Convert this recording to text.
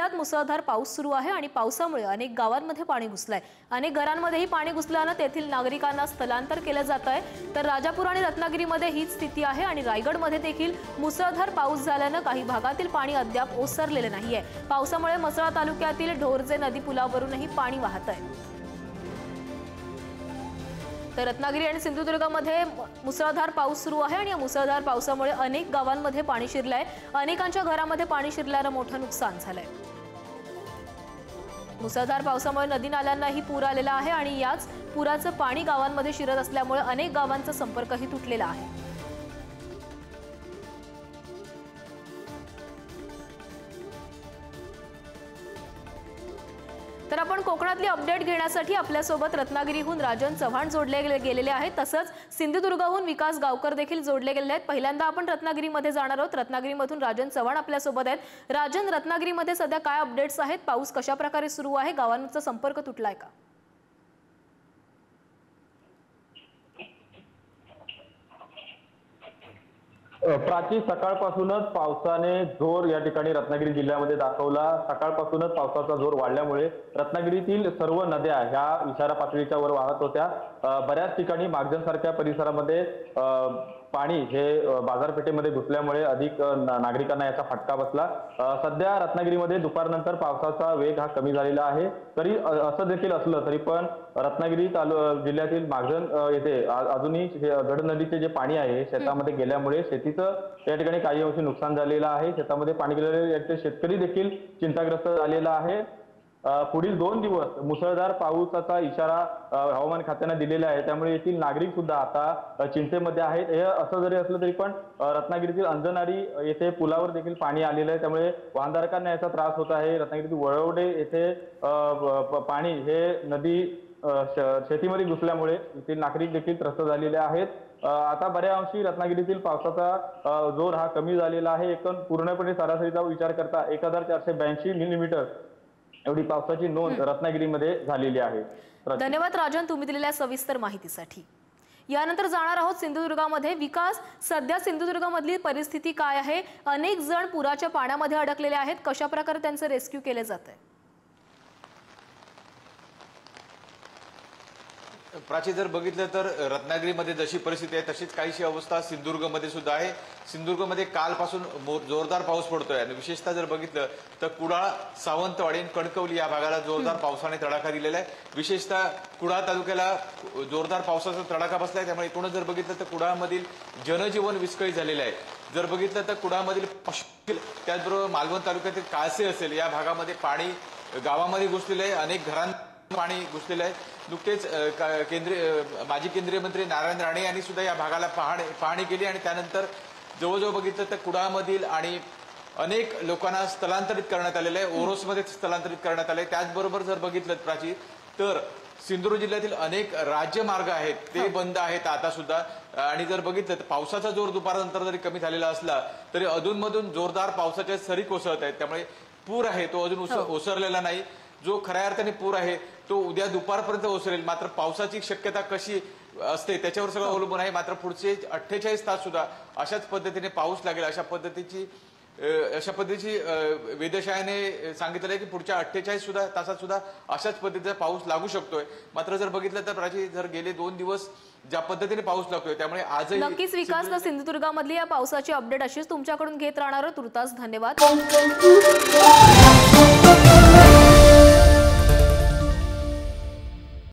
जिल्ह्यात मुसळधार पाऊस सुरू आहे आणि पावसामुळे अनेक गावांमध्ये पाणी घुसलंय। अनेक घरांमध्येही पाणी घुसल्याने तेथील नागरिकांना स्थलांतर केलं जात आहे। तर राजापूर आणि रत्नागिरीमध्ये हीच स्थिती आहे आणि रायगडमध्ये देखील मुसळधार पाऊस झाल्याने काही भागातील पाणी अद्याप ओसरलेले नाहीये। पावसामुळे म्हसळा तालुक्यातील ढोरजे नदी पुलावरूनही पाणी वाहत आहे। तर रत्नागिरी आणि सिंधुदुर्गमध्ये मुसळधार पाऊस सुरू आहे आणि या मुसळधार पावसामुळे अनेक गावांमध्ये पाणी शिरलंय। अनेकांच्या घरामध्ये पाणी शिरल्याने मोठं नुकसान झालंय। मुसळधार पावसामुळे नदी नाल्यांनाही पूर आलेला आहे आणि याच पुराचं पाणी गावांमध्ये शिरत असल्यामुळे अनेक गावांचा संपर्कही तुटलेला आहे। तर आपण कोकणातली अपडेट घेण्यासाठी आपल्यासोबत रत्नागिरीहून राजन चव्हाण जोडले गेलेले आहेत। तसंच सिंधुदुर्गहून विकास गावकर देखील जोडले गेलेले आहेत। पहिल्यांदा आपण रत्नागिरीमध्ये जाणार आहोत। रत्नागिरीमधून राजन चव्हाण आपल्यासोबत आहेत। राजन, रत्नागिरीमध्ये सध्या काय अपडेट्स आहेत? पाऊस कशा प्रकारे सुरू आहे? गावांचा संपर्क तुटलाय का? प्राची, सकाळपासूनच पावसाने जोर या ठिकाणी रत्नागिरी जिल्ह्यामध्ये दाखवला। सकाळपासूनच पावसाचा जोर वाढल्यामुळे रत्नागिरीतील सर्व नद्या ह्या इशारा पातळीच्या वर वाहत होत्या। बऱ्याच ठिकाणी मागजनसारख्या परिसरामध्ये पाणी हे बाजारपेठेमध्ये घुसल्यामुळे अधिक नागरिकांना याचा फटका बसला। सध्या रत्नागिरीमध्ये दुपारनंतर पावसाचा वेग हा कमी झालेला आहे। तरी असं देखील असलं तरी पण रत्नागिरी जिल्ह्यातील मागजन येथे अजूनही गड नदीचे जे पाणी आहे शेतामध्ये गेल्यामुळे शेतीचं या ठिकाणी काही अंशी नुकसान झालेलं आहे। शेतामध्ये पाणी गेलेले शेतकरी देखील चिंताग्रस्त झालेला आहे। पुढील 2 दिवस मुसळधार पावसाचा इशारा हवामान खात्याने दिलेला आहे। त्यामुळे येथील नागरिक सुद्धा आता चिंतेमध्ये आहेत। हे असं जरी असलं तरी पण रत्नागिरीतील अंजनारी येथे पुलावर देखील पाणी आलेलं आहे। त्यामुळे वाहनधारकांना याचा त्रास होत आहे। रत्नागिरीतील वळवडे येथे पाणी हे नदी शेतीमध्ये घुसल्यामुळे येथील नागरिक देखील त्रस्त झालेले आहेत। आता बऱ्या अंशी रत्नागिरीतील पावसाचा जोर हा कमी झालेला आहे। एकूण पूर्णपणे सरासरीचा विचार करता 1482 मिलीमीटर एवढी पावसाची नोंद रत्नागिरीमध्ये झालेली आहे। धन्यवाद राजन, तुम्ही दिलेल्या सविस्तर माहितीसाठी। यानंतर जाणार आहोत सिंधुदुर्गामध्ये। विकास, सध्या सिंधुदुर्गामधली परिस्थिती काय आहे? अनेक जण पुराच्या पाण्यामध्ये अडकलेले आहेत। कशा प्रकारे त्यांचं रेस्क्यू केले जाते? प्राची, जर बघितलं तर रत्नागिरीमध्ये जशी परिस्थिती आहे तशीच काहीशी अवस्था सिंधुदुर्गमध्ये सुद्धा आहे। सिंधुदुर्गमध्ये कालपासून जोरदार पाऊस पडतोय आणि विशेषतः जर बघितलं तर कुडाळ, सावंतवाडी आणि कणकवली या भागाला जोरदार पावसाने तडाखा दिलेला आहे। विशेषतः कुडाळ तालुक्याला जोरदार पावसाचा तडाखा बसलाय। त्यामुळे एकूणच जर बघितलं तर कुडाळमधील जनजीवन विस्कळीत झालेलं आहे। जर बघितलं तर कुडाळमधील त्याचबरोबर मालवण तालुक्यातील काळसे असेल या भागामध्ये पाणी गावामध्ये घुसलेलं आहे। अनेक घरांत पाणी घुसलेलं आहे। नुकतेच माजी केंद्रीय मंत्री नारायण राणे यांनी सुद्धा या भागाला पाहणी केली आणि त्यानंतर जवळजवळ बघितलं तर कुडाळमधील आणि अनेक लोकांना स्थलांतरित करण्यात आलेलं आहे। ओरोसमध्ये स्थलांतरित करण्यात आले। त्याचबरोबर जर बघितलं प्राची तर सिंधुदुर्ग जिल्ह्यातील अनेक राज्यमार्ग आहेत ते बंद आहेत आता सुद्धा। आणि जर बघितलं तर पावसाचा जोर दुपारनंतर जरी कमी झालेला असला तरी अधूनमधून जोरदार पावसाच्या सरी कोसळत आहेत। त्यामुळे पूर आहे तो अजून ओसरलेला नाही। जो खऱ्या अर्थाने पूर आहे तो उद्या दुपारपर्यंत ओसरेल। मात्र पावसाची शक्यता कशी असते त्याच्यावर सगळं अवलंबून आहे। मात्र पुढचे 48 तास सुद्धा अशाच पद्धतीने पाऊस लागेल अशा पद्धतीची वेधशाळेने सांगितलं आहे की पुढच्या 48 तासात सुद्धा अशाच पद्धतीचा पाऊस लागू शकतोय। मात्र जर बघितलं तर प्राची, जर गेले 2 दिवस ज्या पद्धतीने पाऊस लागतोय त्यामुळे आजही नक्कीच विकासला सिंधुदुर्गामधली या पावसाची अपडेट अशीच तुमच्याकडून घेत राहणार। तुर्तास धन्यवाद।